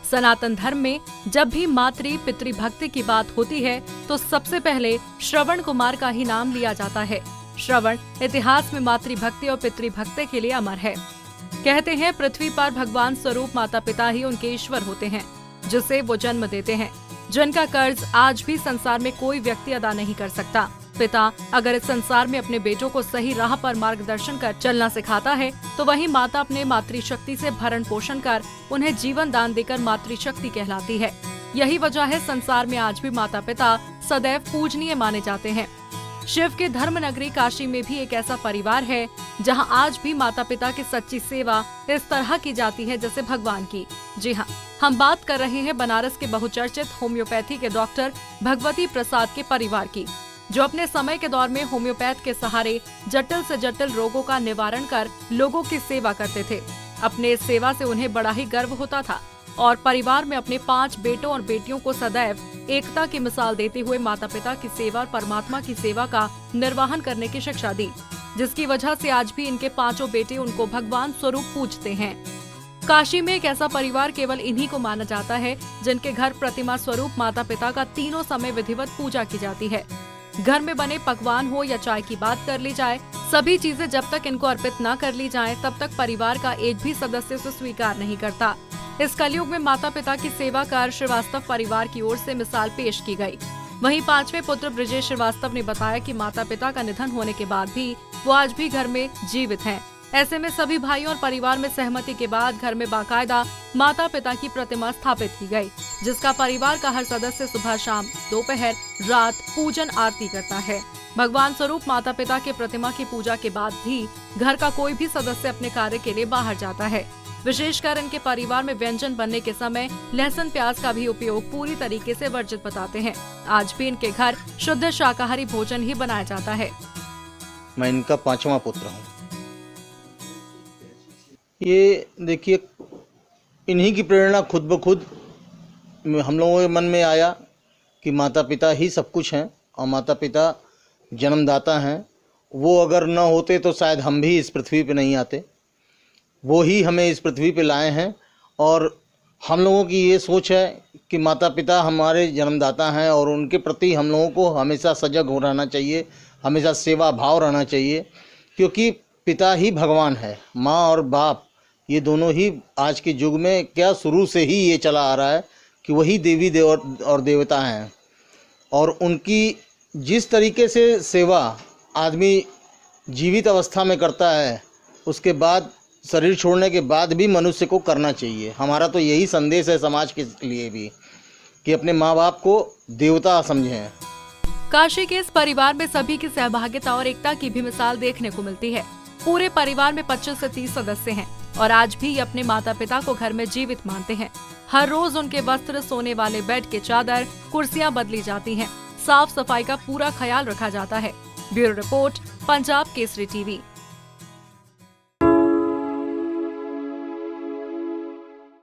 सनातन धर्म में जब भी मातृ पितृभक्ति की बात होती है तो सबसे पहले श्रवण कुमार का ही नाम लिया जाता है। श्रवण इतिहास में मातृभक्ति और पितृभक्ति के लिए अमर है। कहते हैं पृथ्वी पर भगवान स्वरूप माता पिता ही उनके ईश्वर होते हैं, जिसे वो जन्म देते हैं, जिनका कर्ज आज भी संसार में कोई व्यक्ति अदा नहीं कर सकता। पिता अगर इस संसार में अपने बेटों को सही राह पर मार्गदर्शन कर चलना सिखाता है, तो वहीं माता अपने मातृशक्ति से भरण पोषण कर उन्हें जीवन दान देकर मातृशक्ति कहलाती है। यही वजह है संसार में आज भी माता पिता सदैव पूजनीय माने जाते हैं। शिव के धर्म नगरी काशी में भी एक ऐसा परिवार है जहां आज भी माता पिता की सच्ची सेवा इस तरह की जाती है जैसे भगवान की। जी हाँ, हम बात कर रहे हैं बनारस के बहुचर्चित होम्योपैथी के डॉक्टर भगवती प्रसाद के परिवार की, जो अपने समय के दौर में होम्योपैथ के सहारे जटिल से जटिल रोगों का निवारण कर लोगों की सेवा करते थे। अपने इस सेवा से उन्हें बड़ा ही गर्व होता था और परिवार में अपने 5 बेटों और बेटियों को सदैव एकता की मिसाल देते हुए माता पिता की सेवा और परमात्मा की सेवा का निर्वहन करने की शिक्षा दी, जिसकी वजह से आज भी इनके 5 बेटे उनको भगवान स्वरूप पूजते हैं। काशी में एक ऐसा परिवार केवल इन्हीं को माना जाता है जिनके घर प्रतिमा स्वरूप माता पिता का तीनों समय विधिवत पूजा की जाती है। घर में बने पकवान हो या चाय की बात कर ली जाए, सभी चीजें जब तक इनको अर्पित न कर ली जाएं, तब तक परिवार का एक भी सदस्य उसे स्वीकार नहीं करता। इस कलयुग में माता पिता की सेवा कर श्रीवास्तव परिवार की ओर से मिसाल पेश की गई। वहीं 5वें पुत्र ब्रजेश श्रीवास्तव ने बताया कि माता पिता का निधन होने के बाद भी वो आज भी घर में जीवित हैं। ऐसे में सभी भाइयों और परिवार में सहमति के बाद घर में बाकायदा माता पिता की प्रतिमा स्थापित की गई, जिसका परिवार का हर सदस्य सुबह शाम दोपहर रात पूजन आरती करता है। भगवान स्वरूप माता पिता के प्रतिमा की पूजा के बाद भी घर का कोई भी सदस्य अपने कार्य के लिए बाहर जाता है। विशेषकर इनके परिवार में व्यंजन बनने के समय लहसुन प्याज का भी उपयोग पूरी तरीके से वर्जित बताते हैं। आज भी इनके घर शुद्ध शाकाहारी भोजन ही बनाया जाता है। मैं इनका 5वां पुत्र हूँ। ये देखिए, इन्हीं की प्रेरणा खुद ब खुद हम लोगों के मन में आया कि माता पिता ही सब कुछ हैं और माता पिता जन्मदाता हैं। वो अगर न होते तो शायद हम भी इस पृथ्वी पे नहीं आते। वो ही हमें इस पृथ्वी पे लाए हैं और हम लोगों की ये सोच है कि माता पिता हमारे जन्मदाता हैं और उनके प्रति हम लोगों को हमेशा सजग हो रहना चाहिए, हमेशा सेवा भाव रहना चाहिए, क्योंकि पिता ही भगवान है। माँ और बाप ये दोनों ही आज के युग में क्या शुरू से ही ये चला आ रहा है कि वही देवी और देवता हैं और उनकी जिस तरीके से सेवा आदमी जीवित अवस्था में करता है, उसके बाद शरीर छोड़ने के बाद भी मनुष्य को करना चाहिए। हमारा तो यही संदेश है समाज के लिए भी कि अपने माँ बाप को देवता समझें। काशी के इस परिवार में सभी की सहभागिता और एकता की भी मिसाल देखने को मिलती है। पूरे परिवार में 25 से 30 सदस्य हैं और आज भी अपने माता पिता को घर में जीवित मानते हैं। हर रोज उनके वस्त्र, सोने वाले बेड के चादर, कुर्सियां बदली जाती हैं। साफ सफाई का पूरा ख्याल रखा जाता है। Bureau report, Punjab Kesari TV.